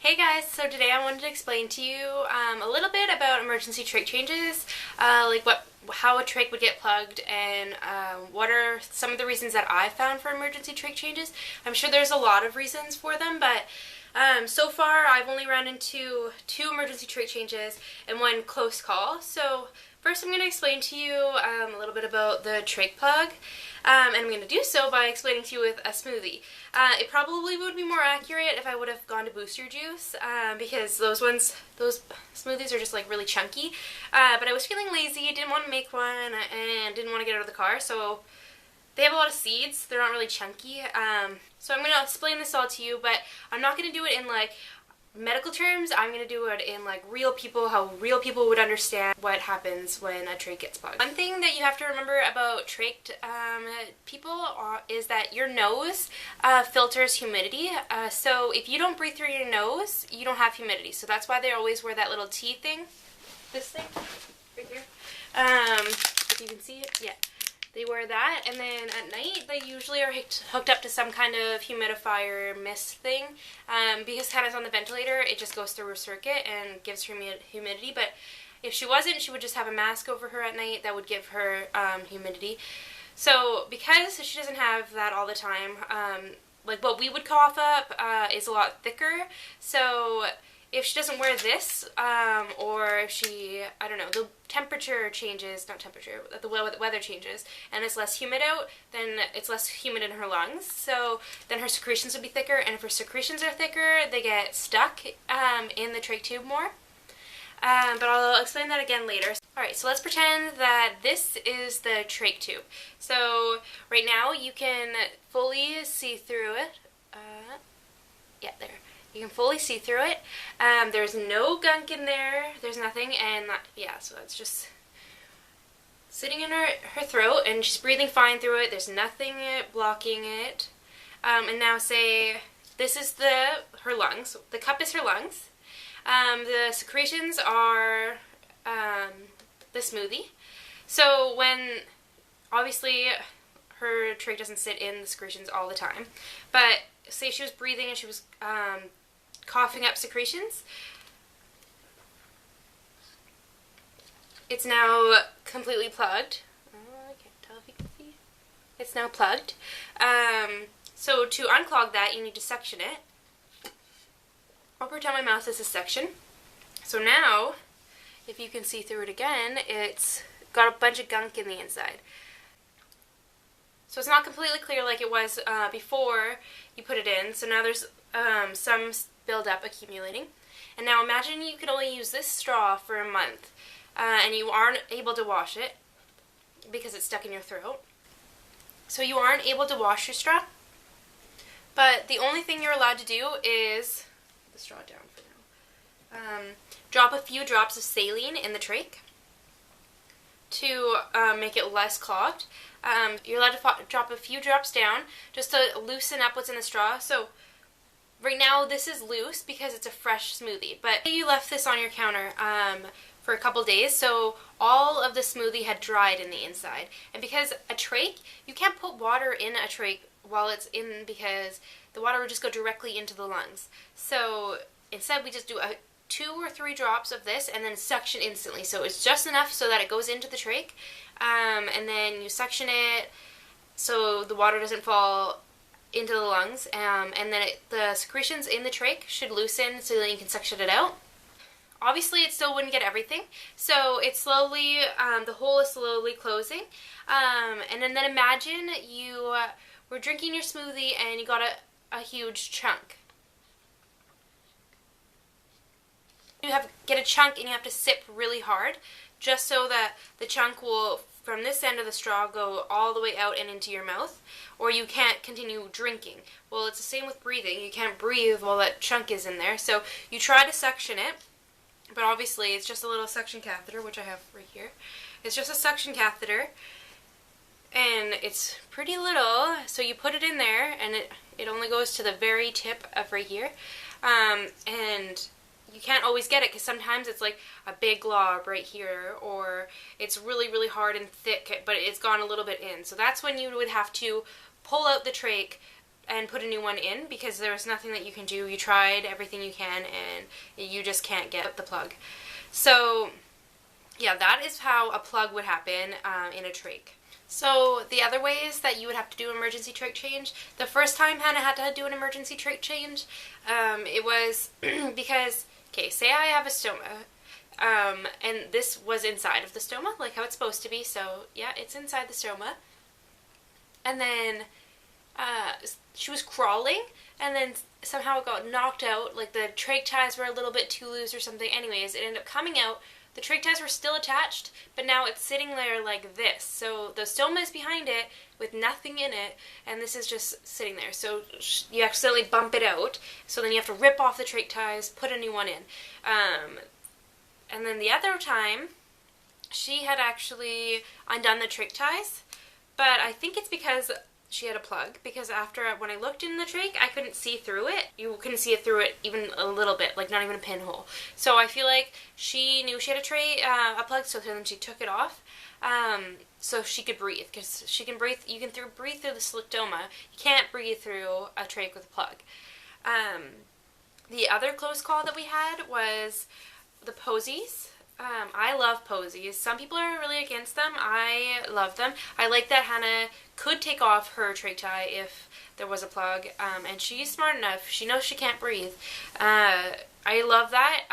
Hey guys, so today I wanted to explain to you a little bit about emergency trach changes, how a trach would get plugged, and what are some of the reasons that I found for emergency trach changes. I'm sure there's a lot of reasons for them, but so far I've only run into 2 emergency trach changes and 1 close call. So first I'm going to explain to you a little bit about the trach plug, and I'm going to do so by explaining to you with a smoothie. It probably would be more accurate if I would have gone to Booster Juice, because those smoothies are just like really chunky, but I was feeling lazy, didn't want to make one, and didn't want to get out of the car, so they have a lot of seeds, they're not really chunky, so I'm going to explain this all to you, but I'm not going to do it in like medical terms. I'm going to do it in like real people, how real people would understand what happens when a trach gets plugged. One thing that you have to remember about trach people is that your nose filters humidity. So if you don't breathe through your nose, you don't have humidity. So that's why they always wear that little T thing. This thing right here. If you can see it, yeah. They wear that, and then at night they usually are hooked up to some kind of humidifier mist thing, because Hannah's on the ventilator, it just goes through her circuit and gives her humidity, but if she wasn't, she would just have a mask over her at night that would give her humidity. So because she doesn't have that all the time, like what we would cough up is a lot thicker, so if she doesn't wear this, or if she, I don't know, the temperature changes, not temperature, the weather changes, and it's less humid out, then it's less humid in her lungs, so then her secretions would be thicker, and if her secretions are thicker, they get stuck in the trach tube more. But I'll explain that again later. Alright, so let's pretend that this is the trach tube. So right now you can fully see through it. Yeah, there. You can fully see through it. There's no gunk in there. There's nothing, and yeah, so it's just sitting in her throat, and she's breathing fine through it. There's nothing blocking it. And now say this is her lungs. The cup is her lungs. The secretions are the smoothie. So when, obviously, her trach doesn't sit in the secretions all the time, but say she was breathing and she was coughing up secretions, it's now completely plugged. I can't tell if you can see. It's now plugged. So to unclog that, you need to suction it. I'll pretend my mouth is a suction. So now, if you can see through it again, it's got a bunch of gunk in the inside. So it's not completely clear like it was before you put it in. So now there's some buildup accumulating. And now imagine you could only use this straw for a month, and you aren't able to wash it because it's stuck in your throat. So you aren't able to wash your straw, but the only thing you're allowed to do is put the straw down for now. Drop a few drops of saline in the trach to make it less clogged. You're allowed to drop a few drops down just to loosen up what's in the straw. So right now this is loose because it's a fresh smoothie, but you left this on your counter for a couple days, so all of the smoothie had dried in the inside. And because a trach, you can't put water in a trach while it's in, because the water would just go directly into the lungs. So instead we just do 2 or 3 drops of this and then suction instantly. So it's just enough so that it goes into the trach, and then you suction it so the water doesn't fall into the lungs, and then the secretions in the trach should loosen so that you can suction it out. Obviously it still wouldn't get everything, so it's slowly, the hole is slowly closing, and then imagine you were drinking your smoothie and you got a huge chunk. You get a chunk and you have to sip really hard, just so that the chunk will, from this end of the straw, go all the way out and into your mouth, or you can't continue drinking. Well, it's the same with breathing. You can't breathe while that chunk is in there, so you try to suction it, but obviously it's just a little suction catheter, which I have right here. It's just a suction catheter, and it's pretty little, so you put it in there, and it only goes to the very tip of right here, and you can't always get it because sometimes it's like a big glob right here, or it's really, really hard and thick, but it's gone a little bit in. So that's when you would have to pull out the trach, and put a new one in, because there was nothing that you can do. You tried everything you can and you just can't get the plug. So yeah, that is how a plug would happen in a trach. So the other ways that you would have to do an emergency trach change, the first time Hannah had to do an emergency trach change, it was because, okay, say I have a stoma, and this was inside of the stoma, like how it's supposed to be, so yeah, it's inside the stoma, and then she was crawling, and then somehow it got knocked out, like the trach ties were a little bit too loose or something. Anyways, it ended up coming out. The trach ties were still attached, but now it's sitting there like this. So the stoma is behind it with nothing in it, and this is just sitting there. So you accidentally bump it out, so then you have to rip off the trach ties, put a new one in. And then the other time, she had actually undone the trach ties, but I think it's because she had a plug, because when I looked in the trach, I couldn't see through it. You couldn't see it through it even a little bit, like not even a pinhole. So I feel like she knew she had a plug, so then she took it off, so she could breathe, because she can breathe. You can breathe through the stoma. You can't breathe through a trach with a plug. The other close call that we had was the posies. I love posies. Some people are really against them. I love them. I like that Hannah could take off her trach tie if there was a plug, and she's smart enough. She knows she can't breathe. I love that.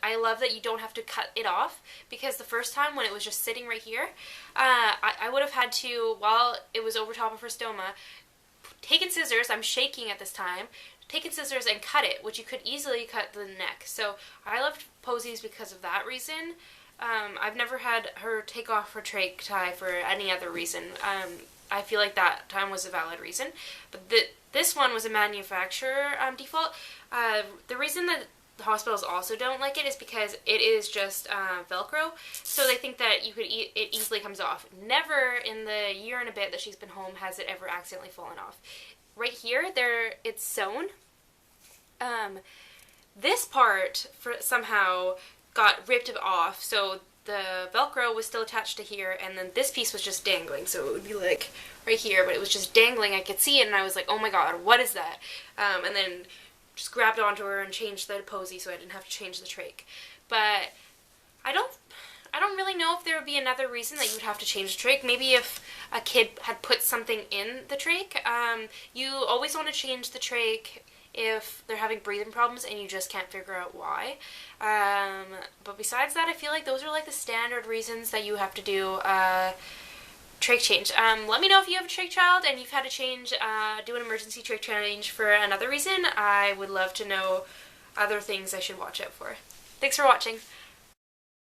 I love that you don't have to cut it off, because the first time when it was just sitting right here, I would have had to, while it was over top of her stoma, taken scissors, I'm shaking at this time, taken scissors and cut it, which you could easily cut the neck. So I loved posies because of that reason. I've never had her take off her trach tie for any other reason. I feel like that time was a valid reason. But this one was a manufacturer default. The reason that the hospitals also don't like it is because it is just Velcro, so they think that it easily comes off. Never in the year and a bit that she's been home has it ever accidentally fallen off. Right here, it's sewn. This part somehow got ripped off, so the Velcro was still attached to here, and then this piece was just dangling, so it would be like right here, but it was just dangling. I could see it, and I was like, oh my god, what is that? And then just grabbed onto her and changed the posy so I didn't have to change the trach. But I don't really know if there would be another reason that you would have to change the trach. Maybe if a kid had put something in the trach. You always want to change the trach if they're having breathing problems and you just can't figure out why. But besides that, I feel like those are like the standard reasons that you have to do trach change. Let me know if you have a trach child and you've had to do an emergency trach change for another reason. I would love to know other things I should watch out for. Thanks for watching.